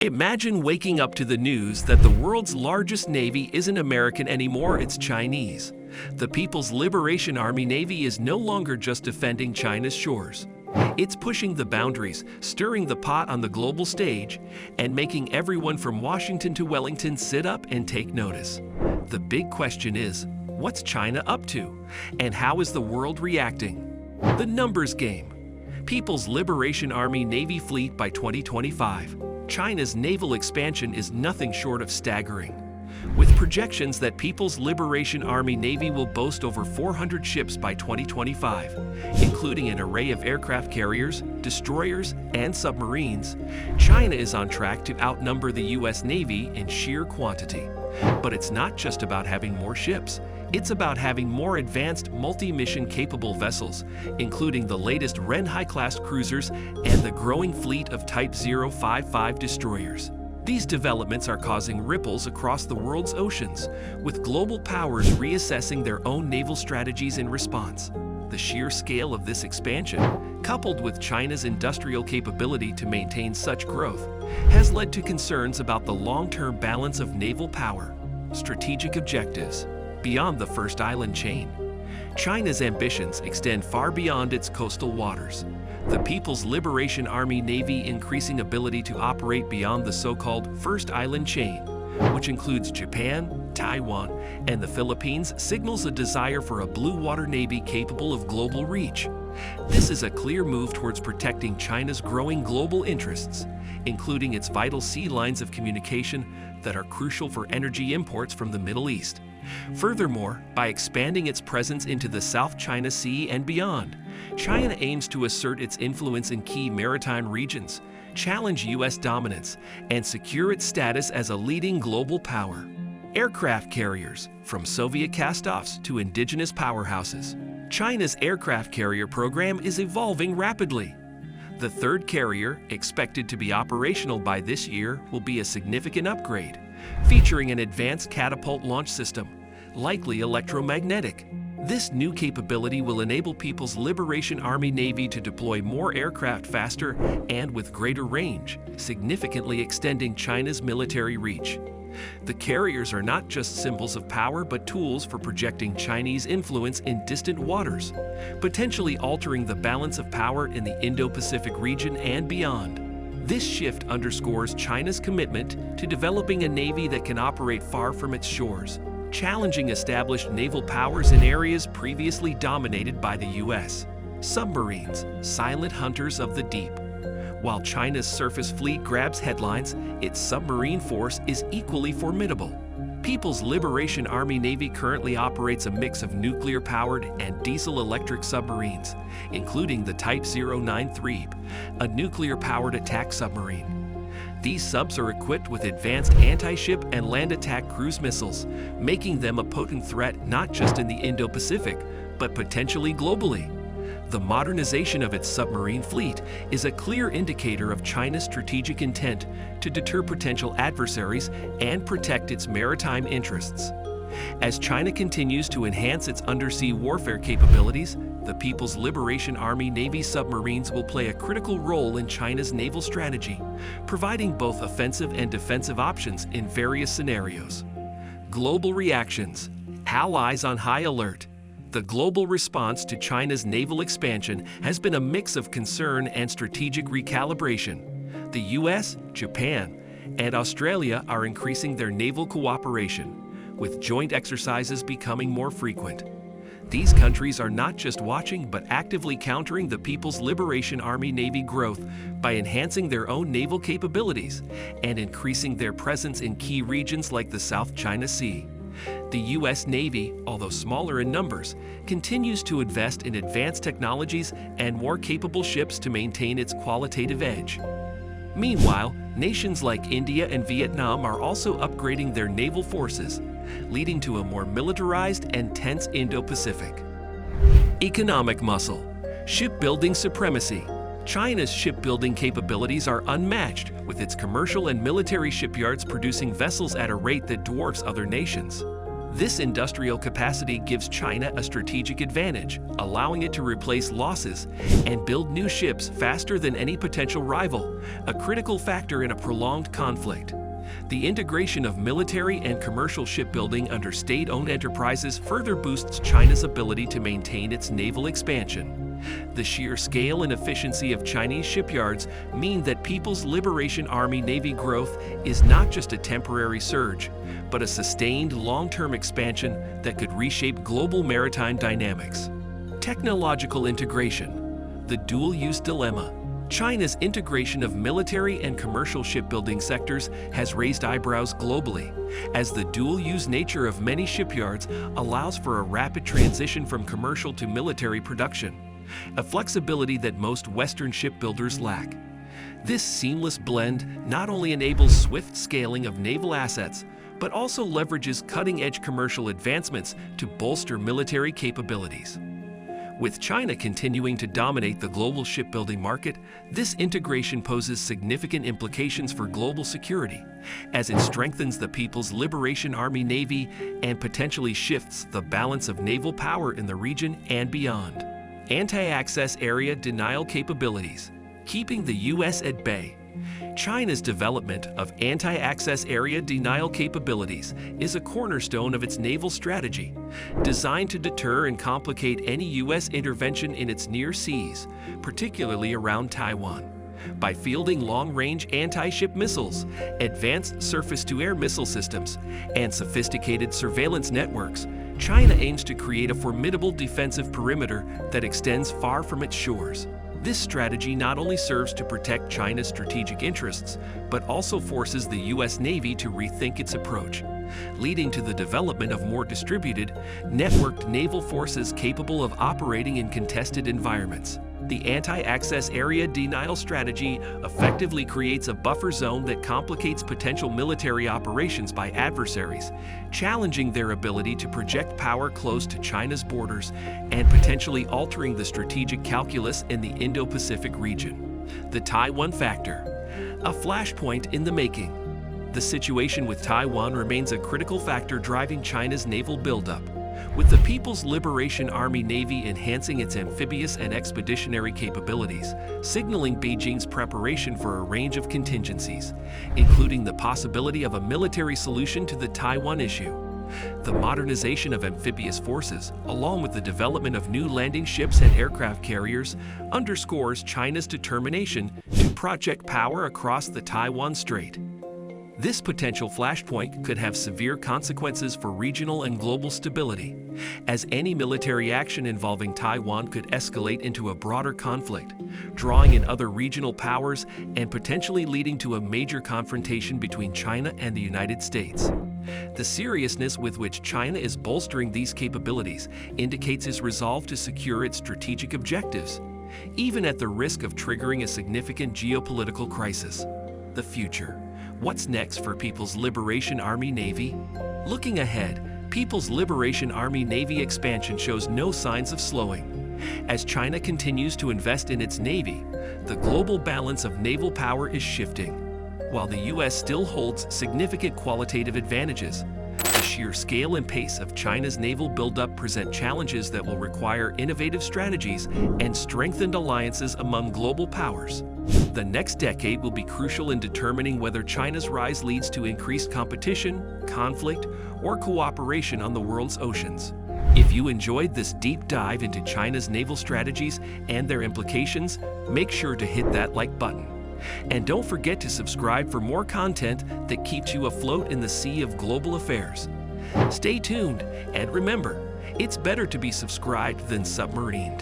Imagine waking up to the news that the world's largest navy isn't American anymore, it's Chinese. The People's Liberation Army Navy is no longer just defending China's shores. It's pushing the boundaries, stirring the pot on the global stage, and making everyone from Washington to Wellington sit up and take notice. The big question is, what's China up to? And how is the world reacting? The numbers game. People's Liberation Army Navy fleet by 2025. China's naval expansion is nothing short of staggering. With projections that People's Liberation Army Navy will boast over 400 ships by 2025, including an array of aircraft carriers, destroyers, and submarines, China is on track to outnumber the U.S. Navy in sheer quantity. But it's not just about having more ships. It's about having more advanced multi-mission capable vessels, including the latest Ren high-class cruisers and the growing fleet of Type 055 destroyers. These developments are causing ripples across the world's oceans, with global powers reassessing their own naval strategies in response. The sheer scale of this expansion, coupled with China's industrial capability to maintain such growth, has led to concerns about the long-term balance of naval power, strategic objectives, beyond the first island chain. China's ambitions extend far beyond its coastal waters. The People's Liberation Army Navy increasing ability to operate beyond the so-called first island chain, which includes Japan, Taiwan, and the Philippines, signals a desire for a blue water navy capable of global reach. This is a clear move towards protecting China's growing global interests, including its vital sea lines of communication that are crucial for energy imports from the Middle East. Furthermore, by expanding its presence into the South China Sea and beyond, China aims to assert its influence in key maritime regions, challenge U.S. dominance, and secure its status as a leading global power. Aircraft carriers, from Soviet cast-offs to indigenous powerhouses. China's aircraft carrier program is evolving rapidly. The third carrier, expected to be operational by this year, will be a significant upgrade, featuring an advanced catapult launch system, likely electromagnetic. This new capability will enable People's Liberation Army Navy to deploy more aircraft faster and with greater range, significantly extending China's military reach. The carriers are not just symbols of power but tools for projecting Chinese influence in distant waters, potentially altering the balance of power in the Indo-Pacific region and beyond. This shift underscores China's commitment to developing a navy that can operate far from its shores, challenging established naval powers in areas previously dominated by the U.S. Submarines, silent hunters of the deep. While China's surface fleet grabs headlines, its submarine force is equally formidable. People's Liberation Army Navy currently operates a mix of nuclear-powered and diesel-electric submarines, including the Type 093, a nuclear-powered attack submarine. These subs are equipped with advanced anti-ship and land attack cruise missiles, making them a potent threat not just in the Indo-Pacific, but potentially globally. The modernization of its submarine fleet is a clear indicator of China's strategic intent to deter potential adversaries and protect its maritime interests. As China continues to enhance its undersea warfare capabilities, the People's Liberation Army Navy submarines will play a critical role in China's naval strategy, providing both offensive and defensive options in various scenarios. Global reactions. Allies on high alert. The global response to China's naval expansion has been a mix of concern and strategic recalibration. The US, Japan, and Australia are increasing their naval cooperation, with joint exercises becoming more frequent. These countries are not just watching but actively countering the People's Liberation Army Navy growth by enhancing their own naval capabilities and increasing their presence in key regions like the South China Sea. The U.S. Navy, although smaller in numbers, continues to invest in advanced technologies and more capable ships to maintain its qualitative edge. Meanwhile, nations like India and Vietnam are also upgrading their naval forces, leading to a more militarized and tense Indo-Pacific. Economic muscle. Shipbuilding supremacy. China's shipbuilding capabilities are unmatched, with its commercial and military shipyards producing vessels at a rate that dwarfs other nations. This industrial capacity gives China a strategic advantage, allowing it to replace losses and build new ships faster than any potential rival, a critical factor in a prolonged conflict. The integration of military and commercial shipbuilding under state-owned enterprises further boosts China's ability to maintain its naval expansion. The sheer scale and efficiency of Chinese shipyards mean that People's Liberation Army Navy growth is not just a temporary surge, but a sustained long-term expansion that could reshape global maritime dynamics. Technological integration. The dual-use dilemma. China's integration of military and commercial shipbuilding sectors has raised eyebrows globally, as the dual-use nature of many shipyards allows for a rapid transition from commercial to military production, a flexibility that most Western shipbuilders lack. This seamless blend not only enables swift scaling of naval assets, but also leverages cutting-edge commercial advancements to bolster military capabilities. With China continuing to dominate the global shipbuilding market, this integration poses significant implications for global security, as it strengthens the People's Liberation Army Navy and potentially shifts the balance of naval power in the region and beyond. Anti-access area denial capabilities. Keeping the U.S. at bay. China's development of anti-access area denial capabilities is a cornerstone of its naval strategy, designed to deter and complicate any U.S. intervention in its near seas, particularly around Taiwan. By fielding long-range anti-ship missiles, advanced surface-to-air missile systems, and sophisticated surveillance networks, China aims to create a formidable defensive perimeter that extends far from its shores. This strategy not only serves to protect China's strategic interests, but also forces the U.S. Navy to rethink its approach, leading to the development of more distributed, networked naval forces capable of operating in contested environments. The anti-access area denial strategy effectively creates a buffer zone that complicates potential military operations by adversaries, challenging their ability to project power close to China's borders and potentially altering the strategic calculus in the Indo-Pacific region. The Taiwan factor, a flashpoint in the making. The situation with Taiwan remains a critical factor driving China's naval buildup, with the People's Liberation Army Navy enhancing its amphibious and expeditionary capabilities, signaling Beijing's preparation for a range of contingencies, including the possibility of a military solution to the Taiwan issue. The modernization of amphibious forces, along with the development of new landing ships and aircraft carriers, underscores China's determination to project power across the Taiwan Strait. This potential flashpoint could have severe consequences for regional and global stability, as any military action involving Taiwan could escalate into a broader conflict, drawing in other regional powers and potentially leading to a major confrontation between China and the United States. The seriousness with which China is bolstering these capabilities indicates its resolve to secure its strategic objectives, even at the risk of triggering a significant geopolitical crisis. The future. What's next for People's Liberation Army Navy? Looking ahead, People's Liberation Army Navy expansion shows no signs of slowing. As China continues to invest in its Navy, the global balance of naval power is shifting. While the U.S. still holds significant qualitative advantages, the sheer scale and pace of China's naval buildup present challenges that will require innovative strategies and strengthened alliances among global powers. The next decade will be crucial in determining whether China's rise leads to increased competition, conflict, or cooperation on the world's oceans. If you enjoyed this deep dive into China's naval strategies and their implications, make sure to hit that like button. And don't forget to subscribe for more content that keeps you afloat in the sea of global affairs. Stay tuned, and remember, it's better to be subscribed than submarined.